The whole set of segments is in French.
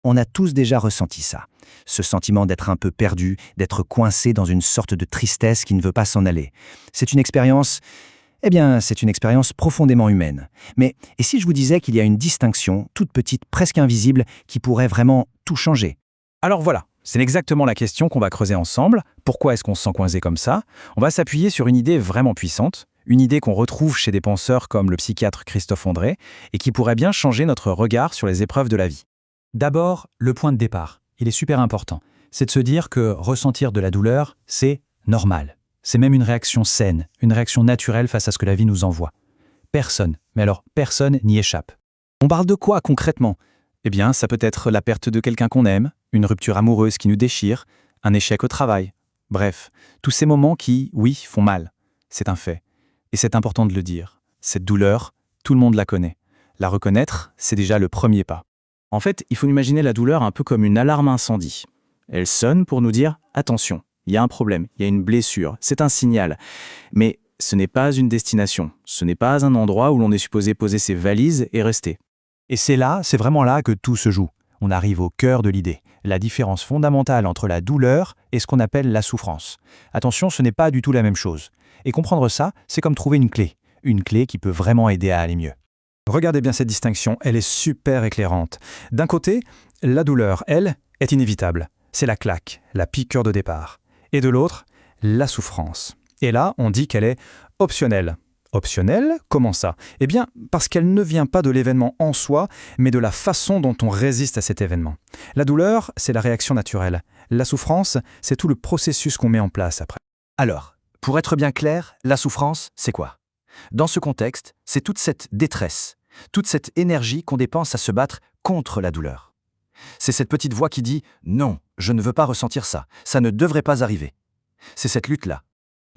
On a tous déjà ressenti ça. Ce sentiment d'être un peu perdu, d'être coincé dans une sorte de tristesse qui ne veut pas s'en aller. C'est une expérience, c'est une expérience profondément humaine. Mais et si je vous disais qu'il y a une distinction, toute petite, presque invisible, qui pourrait vraiment tout changer? Alors voilà, c'est exactement la question qu'on va creuser ensemble. Pourquoi est-ce qu'on se sent coincé comme ça? On va s'appuyer sur une idée vraiment puissante, une idée qu'on retrouve chez des penseurs comme le psychiatre Christophe André, et qui pourrait bien changer notre regard sur les épreuves de la vie. D'abord, le point de départ, il est super important. C'est de se dire que ressentir de la douleur, c'est normal. C'est même une réaction saine, une réaction naturelle face à ce que la vie nous envoie. Personne, mais alors personne n'y échappe. On parle de quoi concrètement? Eh bien, ça peut être la perte de quelqu'un qu'on aime, une rupture amoureuse qui nous déchire, un échec au travail. Bref, tous ces moments qui, oui, font mal. C'est un fait. Et c'est important de le dire. Cette douleur, tout le monde la connaît. La reconnaître, c'est déjà le premier pas. En fait, il faut imaginer la douleur un peu comme une alarme incendie. Elle sonne pour nous dire « Attention, il y a un problème, il y a une blessure, c'est un signal. » Mais ce n'est pas une destination, ce n'est pas un endroit où l'on est supposé poser ses valises et rester. Et c'est vraiment là que tout se joue. On arrive au cœur de l'idée, la différence fondamentale entre la douleur et ce qu'on appelle la souffrance. Attention, ce n'est pas du tout la même chose. Et comprendre ça, c'est comme trouver une clé qui peut vraiment aider à aller mieux. Regardez bien cette distinction, elle est super éclairante. D'un côté, la douleur, elle, est inévitable. C'est la claque, la piqûre de départ. Et de l'autre, la souffrance. Et là, on dit qu'elle est optionnelle. Optionnelle? Comment ça? Eh bien, parce qu'elle ne vient pas de l'événement en soi, mais de la façon dont on résiste à cet événement. La douleur, c'est la réaction naturelle. La souffrance, c'est tout le processus qu'on met en place après. Alors, pour être bien clair, la souffrance, c'est quoi? Dans ce contexte, c'est toute cette détresse, toute cette énergie qu'on dépense à se battre contre la douleur. C'est cette petite voix qui dit « Non, je ne veux pas ressentir ça, ça ne devrait pas arriver ». C'est cette lutte-là.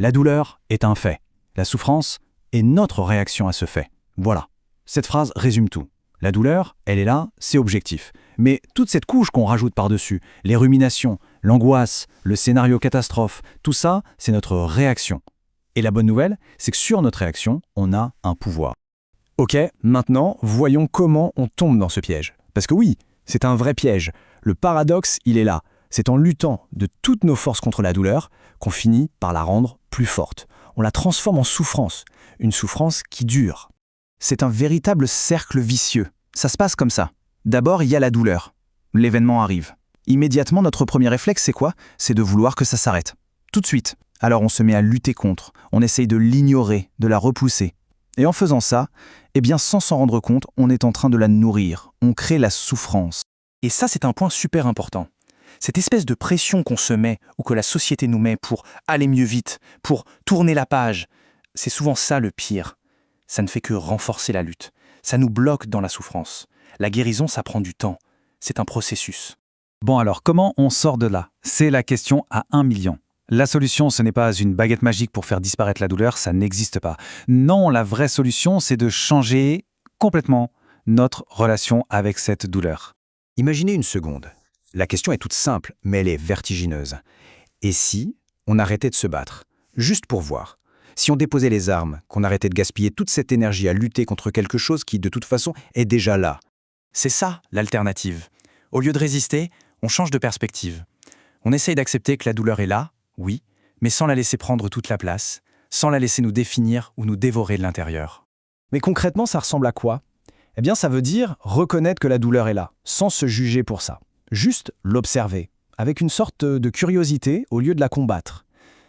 La douleur est un fait. La souffrance est notre réaction à ce fait. Voilà. Cette phrase résume tout. La douleur, elle est là, c'est objectif. Mais toute cette couche qu'on rajoute par-dessus, les ruminations, l'angoisse, le scénario catastrophe, tout ça, c'est notre réaction. Et la bonne nouvelle, c'est que sur notre réaction, on a un pouvoir. Ok, maintenant, voyons comment on tombe dans ce piège. Parce que oui, c'est un vrai piège. Le paradoxe, il est là. C'est en luttant de toutes nos forces contre la douleur qu'on finit par la rendre plus forte. On la transforme en souffrance, une souffrance qui dure. C'est un véritable cercle vicieux. Ça se passe comme ça. D'abord, il y a la douleur. L'événement arrive. Immédiatement, notre premier réflexe, c'est quoi? C'est de vouloir que ça s'arrête. Tout de suite. Alors on se met à lutter contre, on essaye de l'ignorer, de la repousser. Et en faisant ça, sans s'en rendre compte, on est en train de la nourrir, on crée la souffrance. Et ça, c'est un point super important. Cette espèce de pression qu'on se met, ou que la société nous met pour aller mieux vite, pour tourner la page, c'est souvent ça le pire. Ça ne fait que renforcer la lutte. Ça nous bloque dans la souffrance. La guérison, ça prend du temps. C'est un processus. Bon alors, comment on sort de là? C'est la question à 1 million. La solution, ce n'est pas une baguette magique pour faire disparaître la douleur, ça n'existe pas. Non, la vraie solution, c'est de changer complètement notre relation avec cette douleur. Imaginez une seconde. La question est toute simple, mais elle est vertigineuse. Et si on arrêtait de se battre? Juste pour voir. Si on déposait les armes, qu'on arrêtait de gaspiller toute cette énergie à lutter contre quelque chose qui, de toute façon, est déjà là. C'est ça, l'alternative. Au lieu de résister, on change de perspective. On essaye d'accepter que la douleur est là, oui, mais sans la laisser prendre toute la place, sans la laisser nous définir ou nous dévorer de l'intérieur. Mais concrètement, ça ressemble à quoi? Eh bien, ça veut dire reconnaître que la douleur est là, sans se juger pour ça. Juste l'observer, avec une sorte de curiosité au lieu de la combattre.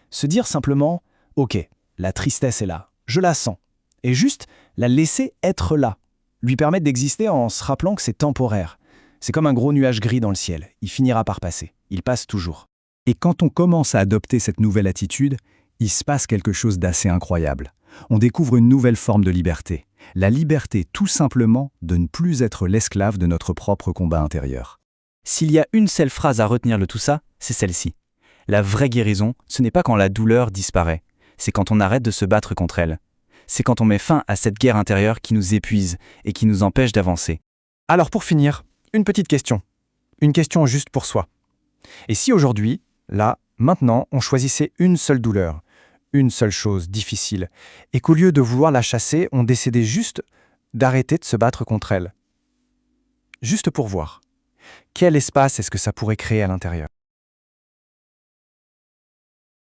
Se dire simplement « Ok, la tristesse est là, je la sens ». Et juste la laisser être là. Lui permettre d'exister en se rappelant que c'est temporaire. C'est comme un gros nuage gris dans le ciel, il finira par passer, il passe toujours. Et quand on commence à adopter cette nouvelle attitude, il se passe quelque chose d'assez incroyable. On découvre une nouvelle forme de liberté. La liberté tout simplement de ne plus être l'esclave de notre propre combat intérieur. S'il y a une seule phrase à retenir de tout ça, c'est celle-ci. La vraie guérison, ce n'est pas quand la douleur disparaît, c'est quand on arrête de se battre contre elle. C'est quand on met fin à cette guerre intérieure qui nous épuise et qui nous empêche d'avancer. Alors pour finir, une petite question. Une question juste pour soi. Et si aujourd'hui, là, maintenant, on choisissait une seule douleur, une seule chose difficile, et qu'au lieu de vouloir la chasser, on décidait juste d'arrêter de se battre contre elle. Juste pour voir. Quel espace est-ce que ça pourrait créer à l'intérieur?